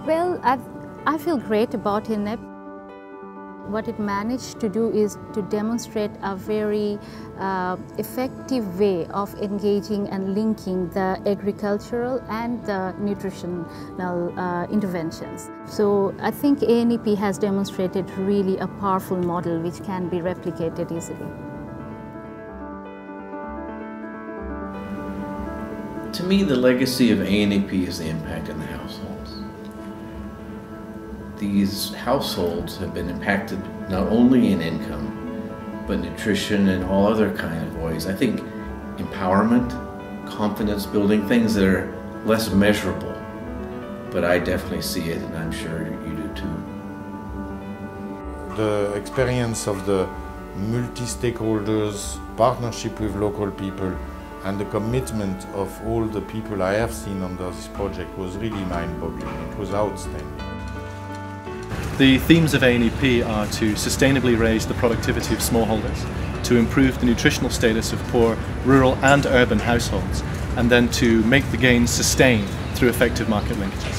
Well, I feel great about ANEP. What it managed to do is to demonstrate a very effective way of engaging and linking the agricultural and the nutritional interventions. So I think ANEP has demonstrated really a powerful model which can be replicated easily. To me, the legacy of ANEP is the impact on the households. These households have been impacted not only in income, but nutrition and all other kind of ways. I think empowerment, confidence building, things that are less measurable. But I definitely see it, and I'm sure you do too. The experience of the multi-stakeholders, partnership with local people, and the commitment of all the people I have seen under this project was really mind-boggling. It was outstanding. The themes of ANEP are to sustainably raise the productivity of smallholders, to improve the nutritional status of poor rural and urban households, and then to make the gains sustained through effective market linkages.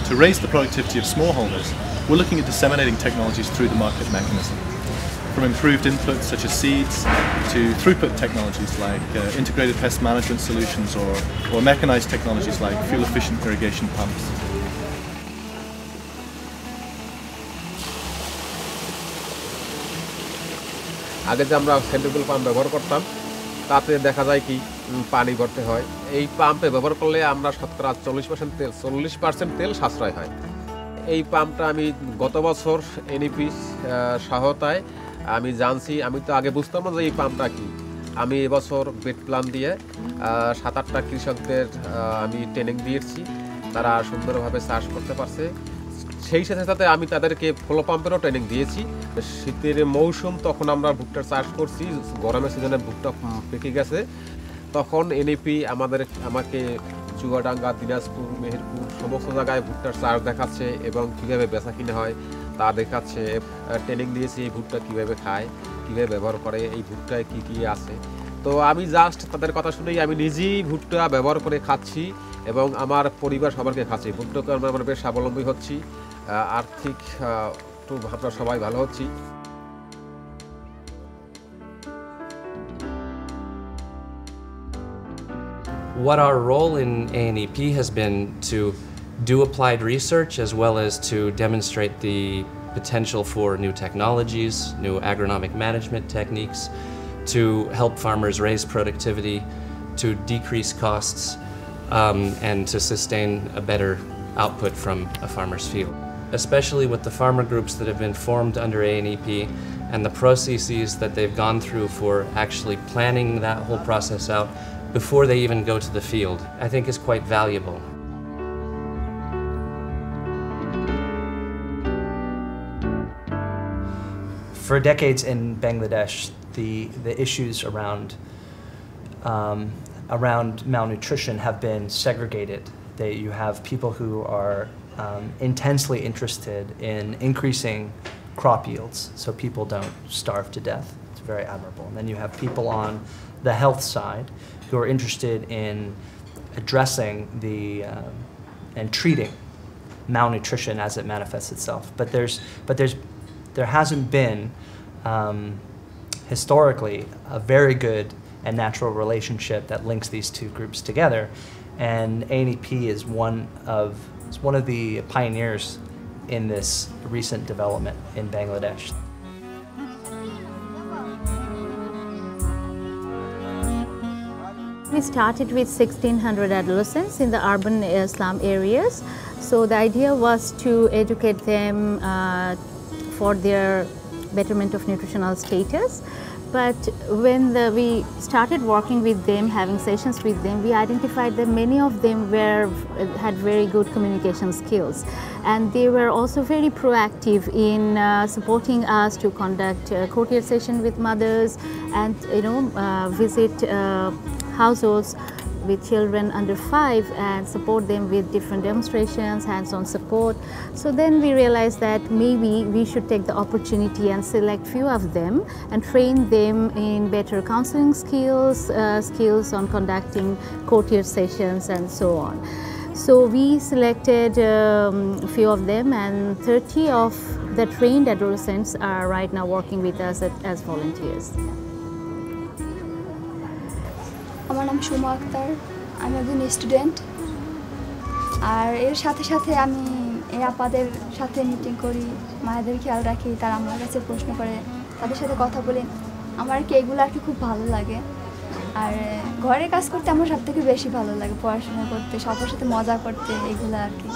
To raise the productivity of smallholders, we're looking at disseminating technologies through the market mechanism. From improved inputs such as seeds to throughput technologies like integrated pest management solutions or mechanized technologies like fuel-efficient irrigation pumps. আগে যে আমরা centrifugal pump ব্যবহার করতাম তাতে দেখা যায় কি পানি ভরতে হয় এই পাম্পে ব্যবহার করলে আমরা শতকরা 40% তেল সাশ্রয় হয় এই পাম্পটা আমি গত বছর এনইপি সহায়তায় আমি জানছি আমি তো আগে বুঝতাম না যে এই পাম্পটা কি আমি এবছর বেড প্ল্যান দিয়ে 7-8টা কৃষকদের আমি ট্রেনিং দিয়েছি তারা সুন্দরভাবে চাষ করতে পারছে সেই সাথে সাথে আমি তাদেরকে ফ্লো পাম্পেরও ট্রেনিং দিয়েছি শীতের মৌসুম তখন আমরা ভুট্টার চাষ করছি গরমের সিজনে ভুট্টা পেকে গেছে তখন এনইপি আমাকে চুয়াডাঙ্গা দিনাজপুর মেহেরপুর সমস্ত জায়গায় ভুট্টার চাষ দেখাচ্ছে এবং কীভাবে বেচা কিনা হয় তা দেখাচ্ছে ট্রেনিং দিয়েছি এই ভুট্টা কীভাবে খায় কীভাবে ব্যবহার করে এই ভুট্টায় কী কী আছে তো আমি জাস্ট তাদের কথা শুনেই আমি নিজেই ভুট্টা ব্যবহার করে খাচ্ছি এবং আমার পরিবার সবাইকে খাচ্ছি ভুট্টা আমরা বেশ স্বাবলম্বী হচ্ছি আর্থিক একটু আমরা সবাই ভালো হচ্ছি What our role in ANEP has been to do applied research as well as to demonstrate the potential for new technologies, new agronomic management techniques, to help farmers raise productivity, to decrease costs, and to sustain a better output from a farmer's field. Especially with the farmer groups that have been formed under ANEP and the processes that they've gone through for actually planning that whole process out before they even go to the field, I think is quite valuable. For decades in Bangladesh, the issues around malnutrition have been segregated. You have people who are intensely interested in increasing crop yields so people don't starve to death. It's very admirable. And then you have people on the health side who are interested in addressing and treating malnutrition as it manifests itself. There hasn't been historically a very good and natural relationship that links these two groups together. And ANEP is one of the pioneers in this recent development in Bangladesh. We started with 1,600 adolescents in the urban slum areas. So the idea was to educate them for their betterment of nutritional status. But when we started working with them, having sessions with them, we identified that many of them had very good communication skills. And they were also very proactive in supporting us to conduct courtier session with mothers and visit households with children under 5 and support them with different demonstrations, hands-on support. So then we realized that maybe we should take the opportunity and select few of them and train them in better counseling skills, skills on conducting courtier sessions and so on. So we selected a few of them, and 30 of the trained adolescents are right now working with us as volunteers. আমার নাম সুমা আক্তার, আমি একজন student. আর এর সাথে সাথে আমি এই আপাদের সাথে মিটিং করি, মায়েদের খেয়াল রাখি, তারা আমার কাছে প্রশ্ন করে, তাদের সাথে কথা বলি। আমার কি এগুলো আর কি খুব ভালো লাগে। আর ঘরে কাজ করতে আমার সবথেকে বেশি ভালো লাগে, পড়াশোনা করতে, সবার সাথে মজা করতে, এগুলো আর কি।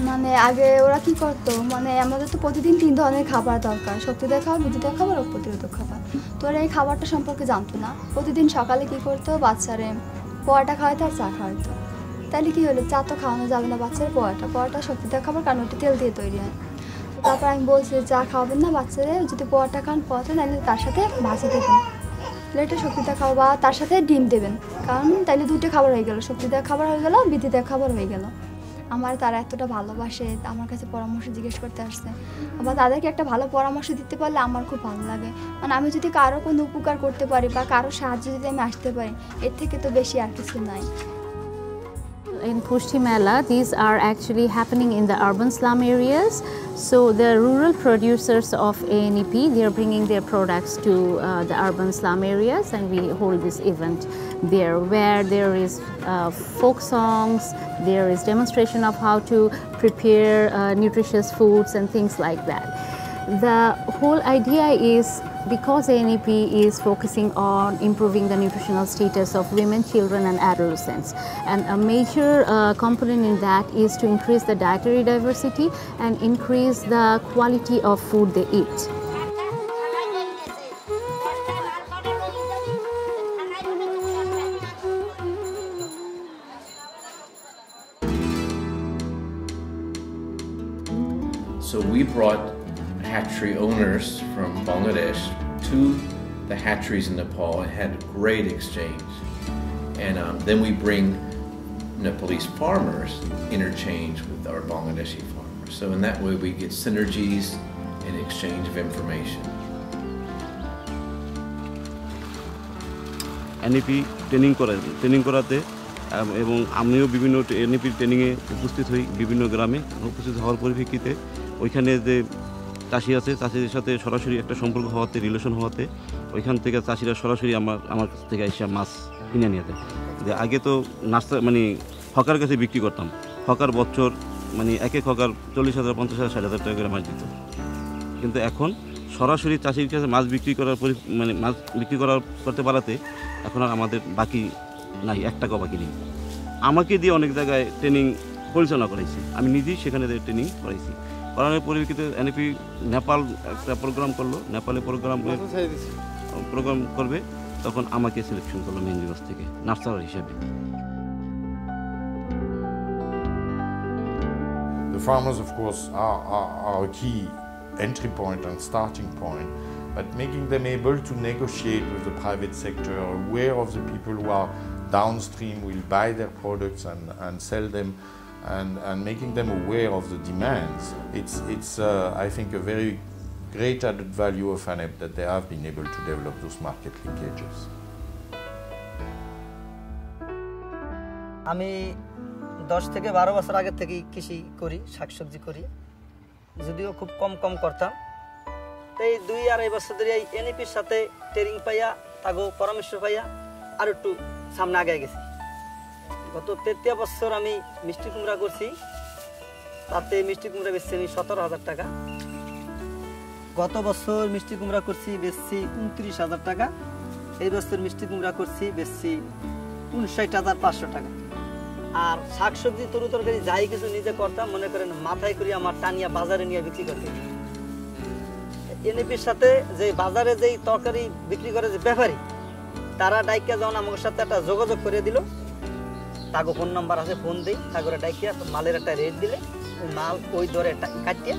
মানে আগে ওরা কি করতো, মানে আমাদের তো প্রতিদিন 3 ধরনের খাবার দরকার, শক্তিদায়ক খাবার, বৃদ্ধিদায়ক খাবার, রোগ প্রতিরোধক খাবার। তো ওরা এই খাবারটা সম্পর্কে জানতো না। প্রতিদিন সকালে কি করতো, বাচ্চারে পোয়াটা খাওয়াইতো আর চা খাওয়াইতো। তাহলে কি হলো, চা তো খাওয়ানো যাবে না বাচ্চারা, পোয়াটা শক্তিদায়ক খাবার, কারণ ওটা তেল দিয়ে তৈরি হয়। তারপর আমি বলছি চা খাওয়াবেন না বাচ্চারা, যদি পোয়াটা খান পোয়াটা, নাহলে তার সাথে ভাজি দেবেন, এটা শক্তিদায়ক খাবার, বা তার সাথে ডিম দেবেন, কারণ তাইলে 2টা খাবার হয়ে গেল, শক্তিদায়ক খাবার হয়ে গেল, বৃদ্ধিদায়ক খাবার হয়ে গেল। আমার তারা এতটা ভালোবাসে, আমার কাছে পরামর্শ জিজ্ঞেস করতে আসছে, বা তাদেরকে একটা ভালো পরামর্শ দিতে পারলে আমার খুব ভালো লাগে। মানে আমি যদি কারো কোনো উপকার করতে পারি বা কারো সাহায্য যদি আমি আসতে পারি, এর থেকে তো বেশি আর কিছু নাই। In Pushti Mela, these are actually happening in the urban slum areas. So the rural producers of ANEP, they are bringing their products to the urban slum areas, and we hold this event there, where there is folk songs, there is demonstration of how to prepare nutritious foods and things like that. The whole idea is, because ANEP is focusing on improving the nutritional status of women, children and adolescents, and a major component in that is to increase the dietary diversity and increase the quality of food they eat. So we brought hatchery owners from Bangladesh to the hatcheries in Nepal and had a great exchange. And then we bring Nepalese farmers interchange with our Bangladeshi farmers. So in that way we get synergies and exchange of information. ANEP training করাতে এবং আমিও বিভিন্ন ANEP ট্রেনিংয়ে উপস্থিত হই, বিভিন্ন গ্রামে উপস্থিত হওয়ার পরিপ্রেক্ষিতে ওইখানে যে চাষি আছে, চাষিদের সাথে সরাসরি একটা সম্পর্ক হওয়াতে, রিলেশন হওয়াতে, ওইখান থেকে চাষিরা সরাসরি আমার কাছ থেকে এসে মাছ কিনে নিয়ে যায়। যে আগে তো নাস্তা মানে হকার কাছে বিক্রি করতাম, হকার বছর মানে এক হকার 40,000, 50,000, 60,000 টাকা করে মাছ দিত। কিন্তু এখন সরাসরি চাষির কাছে মাছ বিক্রি করতে পারাতে এখন আর আমাদের বাকি নাই, 1 টাকাও বাকি নেই। আমাকে দিয়ে অনেক জায়গায় ট্রেনিং পরিচালনা করাইছি, আমি নিজেই সেখানে ট্রেনিং করাইছি। করানোর পরিপ্রেক্ষিতে ANEP নেপাল একটা প্রোগ্রাম করলো, নেপালে প্রোগ্রাম করবে, তখন আমাকে সিলেকশন করলো মেহেন্দিগঞ্জ থেকে নার্সার হিসেবে। The farmers, of course, are a key entry point and starting point, but making them able to negotiate with the private sector, aware of the people who are downstream, will buy their products and sell them, and making them aware of the demands. It's I think a very great added value of ANEP that they have been able to develop those market linkages. আমি 10 থেকে 12 বছর আগে থেকে কৃষি করি, শাকসবজি করি, যদিও খুব কম করতাম। এই 2-2.5 বছর ধরে এই ANEPর সাথে ট্রেনিং পাইয়া, তাগো পরামর্শ পাইয়া আর একটু সামনে আগে গেছি। গত 13 বছর আমি মিষ্টি কুমড়া করছি, তাতে মিষ্টি কুমড়া বেচছি আমি 17,000 টাকা। গত বছর মিষ্টি কুমড়া করছি বেচছি 29,000 টাকা। এই বছর মিষ্টি কুমড়া করছি বেচছি 59,500 টাকা। আর শাকসবজি তরু তরকারি যাই কিছু নিজে করতাম, মনে করেন মাথায় করে আমার টানিয়া বাজারে নিয়ে বিক্রি করতে। ANEPর সাথে যে বাজারে যেই তরকারি বিক্রি করে যে ব্যাপারী, তারা ডাইকা যখন আমার সাথে একটা যোগাযোগ করে দিল, তাগো ফোন নাম্বার আছে, ফোন দিই, তাগরে ডাইকিয়া মালের একটা রেট দিলে ওই মাল ওই দরে কাটিয়ে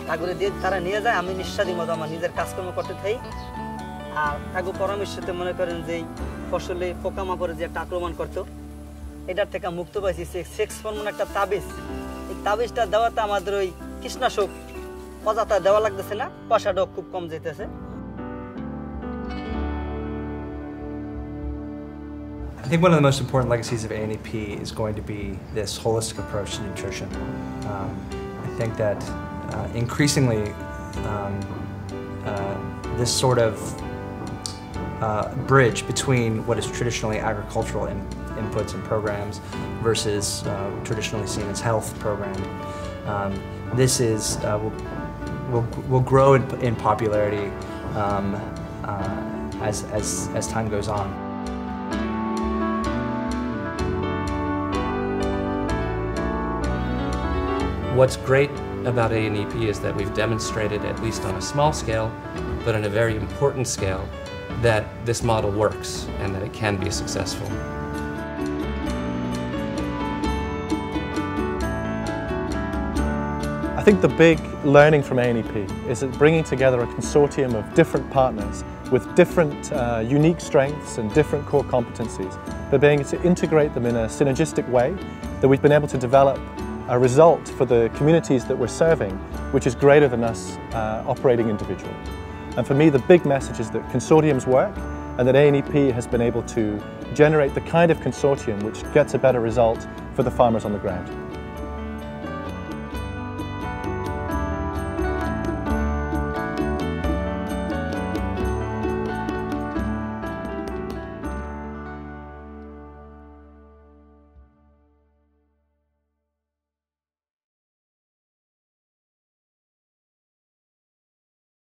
তাগরে দিয়ে তারা নিয়ে যায়। আমি নিঃস্বাদী মতো আমার নিজের কাজকর্ম করতে থাকি। আর তাগো পরামর্শতে মনে করেন যে ফসলে পোকামাকড়ে যে একটা আক্রমণ করতো, এটার থেকে মুক্ত পাইছি। সেক্স হরমোন একটা তাবিজ, এই তাবিজটা দেওয়াতে আমাদের ওই কীটনাশক অযথা দেওয়া লাগতেছে না, পয়সাটাও খুব কম যেতেছে। think one of the most important legacies of ANEP is going to be this holistic approach to nutrition. I think that increasingly this sort of bridge between what is traditionally agricultural inputs and programs versus traditionally seen as health programming. This is will grow in popularity as time goes on. What's great about ANEP is that we've demonstrated, at least on a small scale, but on a very important scale, that this model works and that it can be successful. I think the big learning from ANEP is that bringing together a consortium of different partners with different unique strengths and different core competencies, but being able to integrate them in a synergistic way, that we've been able to develop a result for the communities that we're serving, which is greater than us operating individually. And for me, the big message is that consortiums work and that ANEP has been able to generate the kind of consortium which gets a better result for the farmers on the ground.